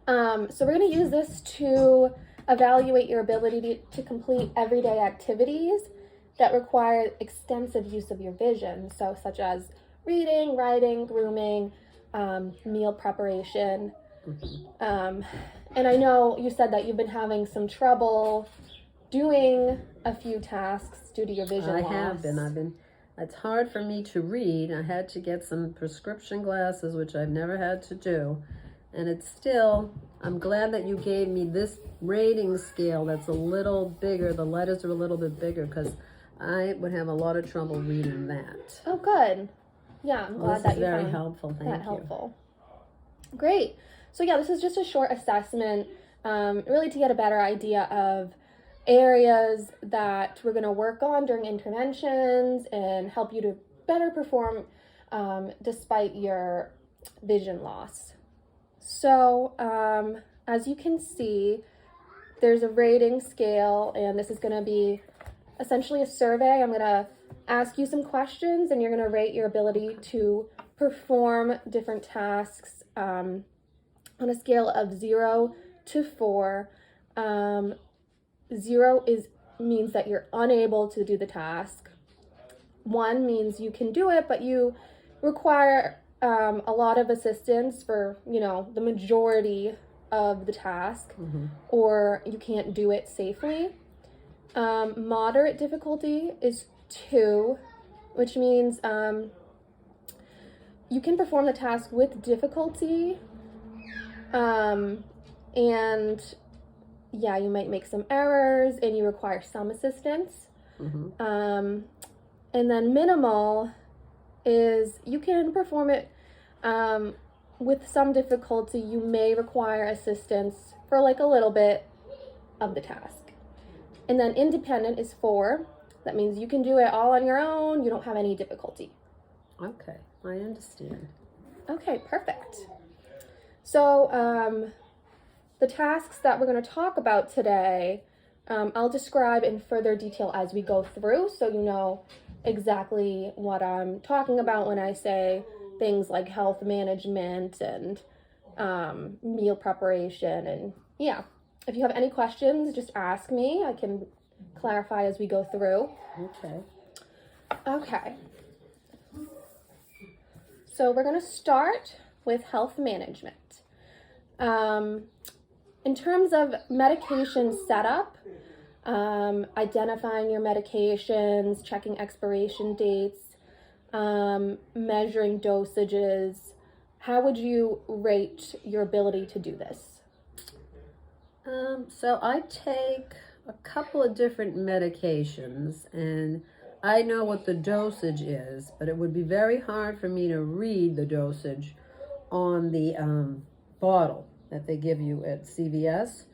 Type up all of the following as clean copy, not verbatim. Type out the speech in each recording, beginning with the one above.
So we're going to use this to evaluate your ability to complete everyday activities that require extensive use of your vision, so such as reading, writing, grooming, meal preparation. And I know you said that you've been having some trouble doing a few tasks due to your vision loss. I have been. It's hard for me to read. I had to get some prescription glasses, which I've never had to do. And it's still, I'm glad that you gave me this rating scale that's a little bigger. The letters are a little bit bigger because I would have a lot of trouble reading that. Oh, good. Yeah, I'm glad that you found very helpful. Thank you. Helpful. Great. So yeah, this is just a short assessment, really to get a better idea of areas that we're going to work on during interventions and help you to better perform despite your vision loss. So as you can see, there's a rating scale, and this is going to be essentially a survey. I'm going to ask you some questions, and you're going to rate your ability to perform different tasks on a scale of 0 to 4. 0 means that you're unable to do the task. 1 means you can do it, but you require a lot of assistance for, the majority of the task, or you can't do it safely. Moderate difficulty is 2, which means you can perform the task with difficulty, and yeah, you might make some errors and you require some assistance. And then minimal is you can perform it with some difficulty. You may require assistance for like a little bit of the task. And then independent is 4. That means you can do it all on your own. You don't have any difficulty. Okay, I understand. Okay, perfect. So the tasks that we're going to talk about today, I'll describe in further detail as we go through, so you know exactly what I'm talking about when I say things like health management and meal preparation. And yeah, if you have any questions, just ask me. I can clarify as we go through. Okay. So we're going to start with health management. In terms of medication setup, identifying your medications, checking expiration dates, measuring dosages, how would you rate your ability to do this? So I take a couple of different medications, and I know what the dosage is, but it would be very hard for me to read the dosage on the bottle that they give you at CVS.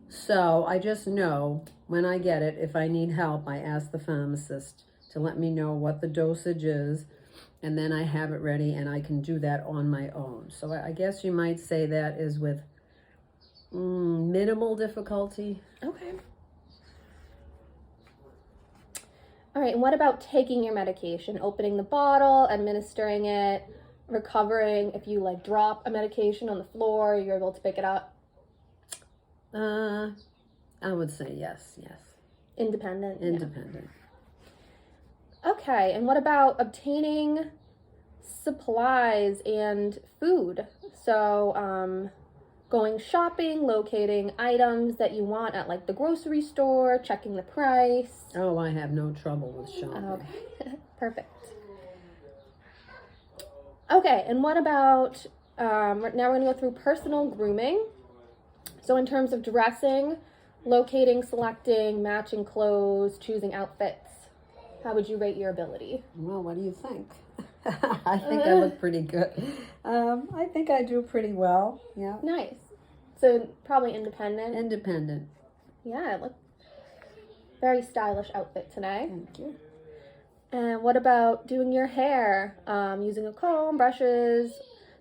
So I just know when I get it, if I need help, I ask the pharmacist to let me know what the dosage is, and then I have it ready and I can do that on my own. So I guess you might say that is with minimal difficulty. Okay. All right, and what about taking your medication, opening the bottle, administering it, recovering if you like drop a medication on the floor, you're able to pick it up? I would say yes. Independent? Independent. Yeah. Okay, and what about obtaining supplies and food? So, going shopping, locating items that you want at like the grocery store, checking the price. Oh, I have no trouble with shopping. Okay, perfect. Okay, and what about, now we're going to go through personal grooming. So in terms of dressing, locating, selecting, matching clothes, choosing outfits, how would you rate your ability? Well, what do you think? I think I look pretty good. I think I do pretty well, yeah. Nice. So probably independent? Independent. Yeah, look, very stylish outfit today. Thank you. And what about doing your hair? Using a comb, brushes,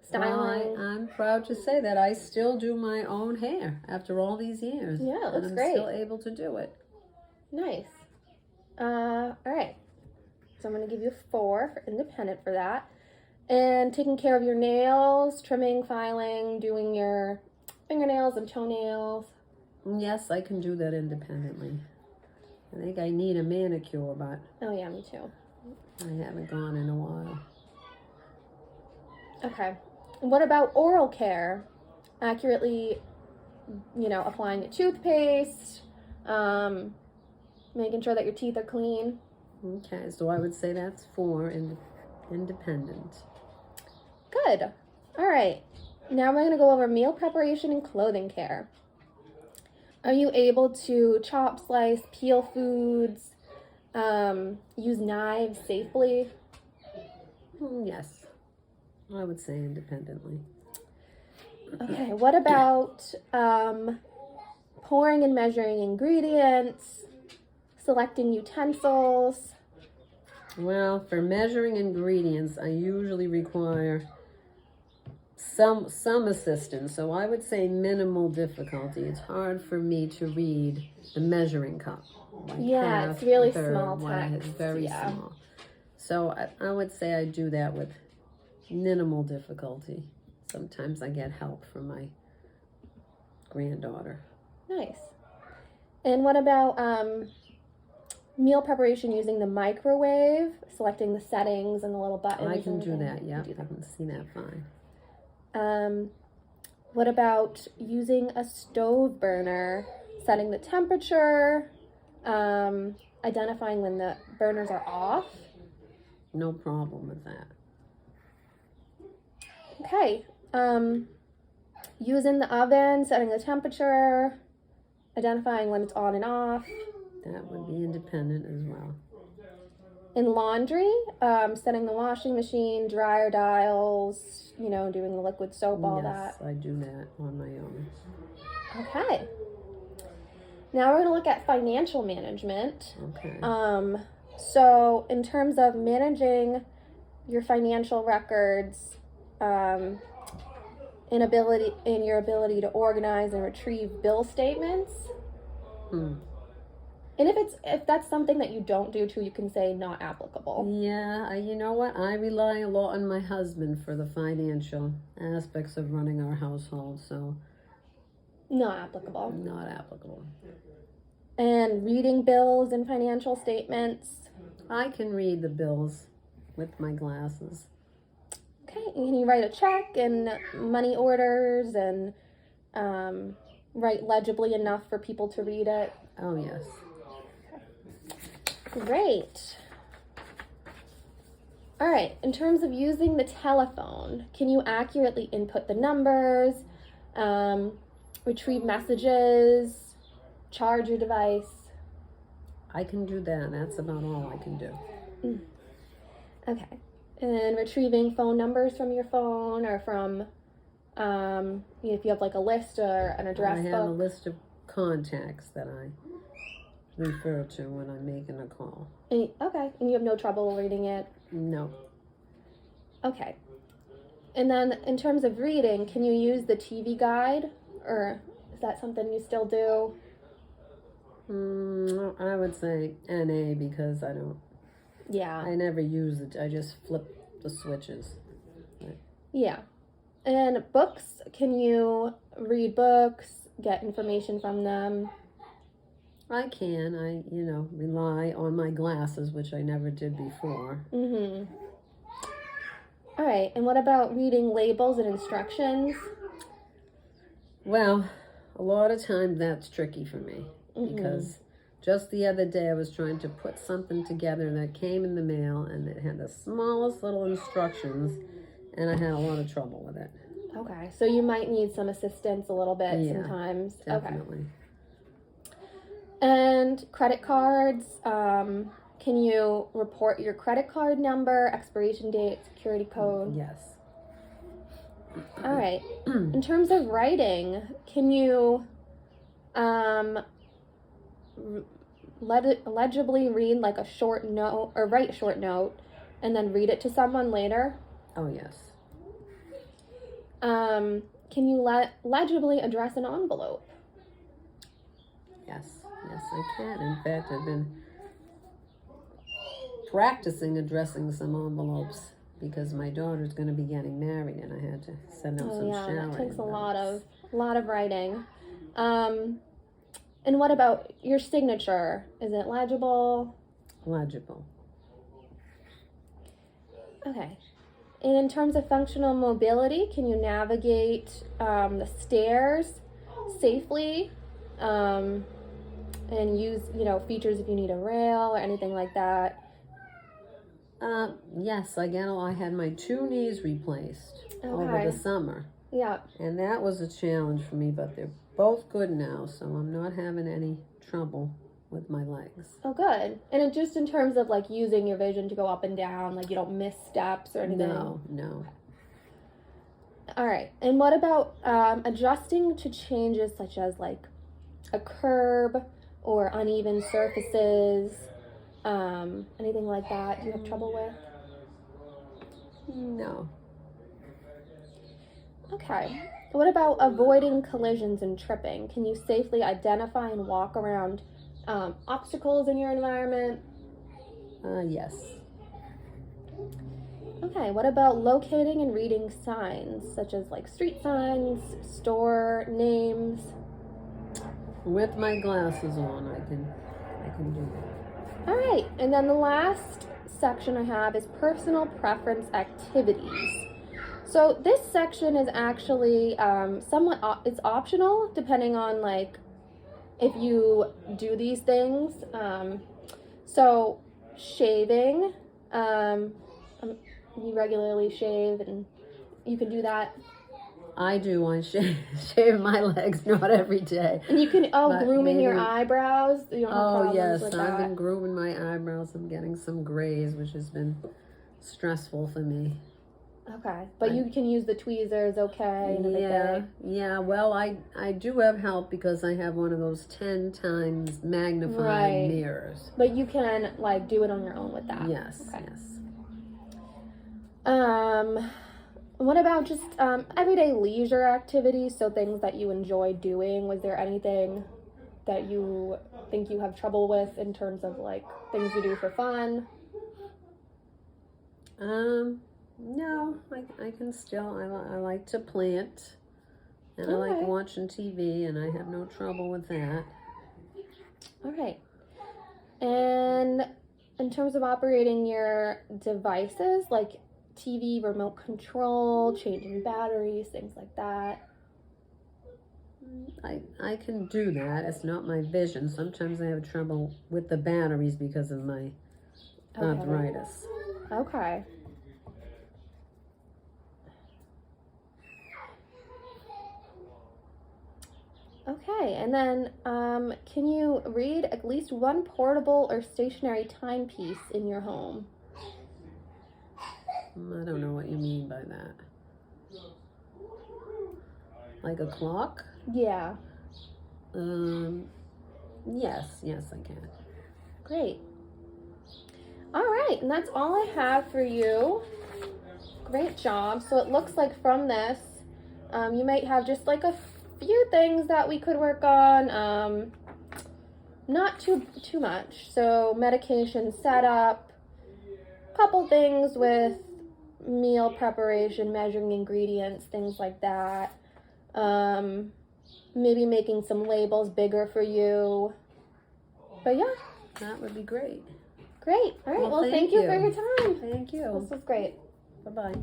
styling? Well, I'm proud to say that I still do my own hair after all these years. Yeah, it looks I'm great. Still able to do it. Nice. All right. So I'm going to give you a 4 for independent for that. And taking care of your nails, trimming, filing, doing your fingernails and toenails. Yes, I can do that independently. I think I need a manicure, but Oh yeah, me too. I haven't gone in a while. Okay. And what about oral care? Accurately, applying a toothpaste, making sure that your teeth are clean. Okay, so I would say that's 4 independent. Good. All right. Now we're going to go over meal preparation and clothing care. Are you able to chop, slice, peel foods, use knives safely? Yes, I would say independently. Okay, what about pouring and measuring ingredients, selecting utensils? Well, for measuring ingredients, I usually require some assistance, so I would say minimal difficulty. It's hard for me to read the measuring cup. Like Yeah, half, it's really a third, small one, text. It's very Yeah. small. So I would say I do that with minimal difficulty. Sometimes I get help from my granddaughter. Nice. And what about meal preparation using the microwave, selecting the settings and the little buttons? I can do and that, yeah. do I can see that fine. What about using a stove burner, setting the temperature, identifying when the burners are off? No problem with that. Okay. Using the oven, setting the temperature, identifying when it's on and off. That would be independent as well. In laundry, setting the washing machine, dryer dials, doing the liquid soap, all that. Yes, I do that on my own. Okay. Now we're going to look at financial management. Okay. So in terms of managing your financial records, in your ability to organize and retrieve bill statements. And if that's something that you don't do too, you can say not applicable. Yeah, you know what? I rely a lot on my husband for the financial aspects of running our household, so Not applicable. not applicable. And reading bills and financial statements. I can read the bills with my glasses. Okay, can you write a check and money orders and write legibly enough for people to read it? Oh, yes. Great. All right, in terms of using the telephone, can you accurately input the numbers, retrieve messages, charge your device? I can do that. That's about all I can do. Okay. And retrieving phone numbers from your phone or from, if you have like a list or an address I have a book. list of contacts that I refer to when I'm making a call. Okay, and you have no trouble reading it? No. Okay. And then in terms of reading, can you use the TV guide, or is that something you still do? I would say NA because I never use it. I just flip the switches. Yeah. And books, can you read books, get information from them? I can. I rely on my glasses, which I never did before. All right. And what about reading labels and instructions? Well, a lot of times that's tricky for me because just the other day I was trying to put something together that came in the mail and it had the smallest little instructions and I had a lot of trouble with it. Okay. So you might need some assistance a little bit sometimes. Definitely. Okay. And credit cards, can you report your credit card number, expiration date, security code? Yes. All right. In terms of writing, can you legibly read like a short note or write a short note and then read it to someone later? Oh, yes. Can you legibly address an envelope? Yes, I can. In fact, I've been practicing addressing some envelopes because my daughter's going to be getting married and I had to send out some shower. That takes a lot of A lot of writing. And what about your signature? Is it legible? Legible. Okay. And in terms of functional mobility, can you navigate the stairs safely and use, features if you need a rail or anything like that? Yes, again, I had my 2 knees replaced over the summer. Yeah. And that was a challenge for me, but they're both good now, so I'm not having any trouble with my legs. Oh, good. And it just in terms of like using your vision to go up and down, like you don't miss steps or anything? No. All right. And what about adjusting to changes such as like a curb or uneven surfaces? Anything like that do you have trouble with? No. Okay. What about avoiding collisions and tripping? Can you safely identify and walk around obstacles in your environment? Yes. Okay. What about locating and reading signs, such as like street signs, store names? With my glasses on, I can do that. All right, and then the last section I have is personal preference activities. So this section is actually it's optional depending on like if you do these things. So shaving, you regularly shave and you can do that. I do. I shave my legs, not every day. And you can, grooming your eyebrows. You don't have problems yes, with I've that. been grooming my eyebrows. I'm getting some grays, which has been stressful for me. Okay, but you can use the tweezers, okay? And everything. Yeah. Well, I do have help because I have one of those 10 times magnified mirrors. But you can like do it on your own with that. Yes. Okay. Yes. What about just everyday leisure activities? So things that you enjoy doing. Was there anything that you think you have trouble with in terms of like things you do for fun? No, I can still, I like to plant, and I like watching TV, and I have no trouble with that. All right. And in terms of operating your devices, like TV, remote control, changing batteries, things like that. I can do that. It's not my vision. Sometimes I have trouble with the batteries because of my arthritis. Okay. Okay, and then can you read at least one portable or stationary timepiece in your home? I don't know what you mean by that. Like a clock? Yeah. Yes, I can. Great. All right, and that's all I have for you. Great job. So it looks like from this, you might have just like a few things that we could work on. Not too much. So medication setup, couple things with meal preparation, measuring ingredients, things like that. Maybe making some labels bigger for you. But yeah. That would be great. Great. All right. Well, thank you for your time. Thank you. This was great. Bye-bye.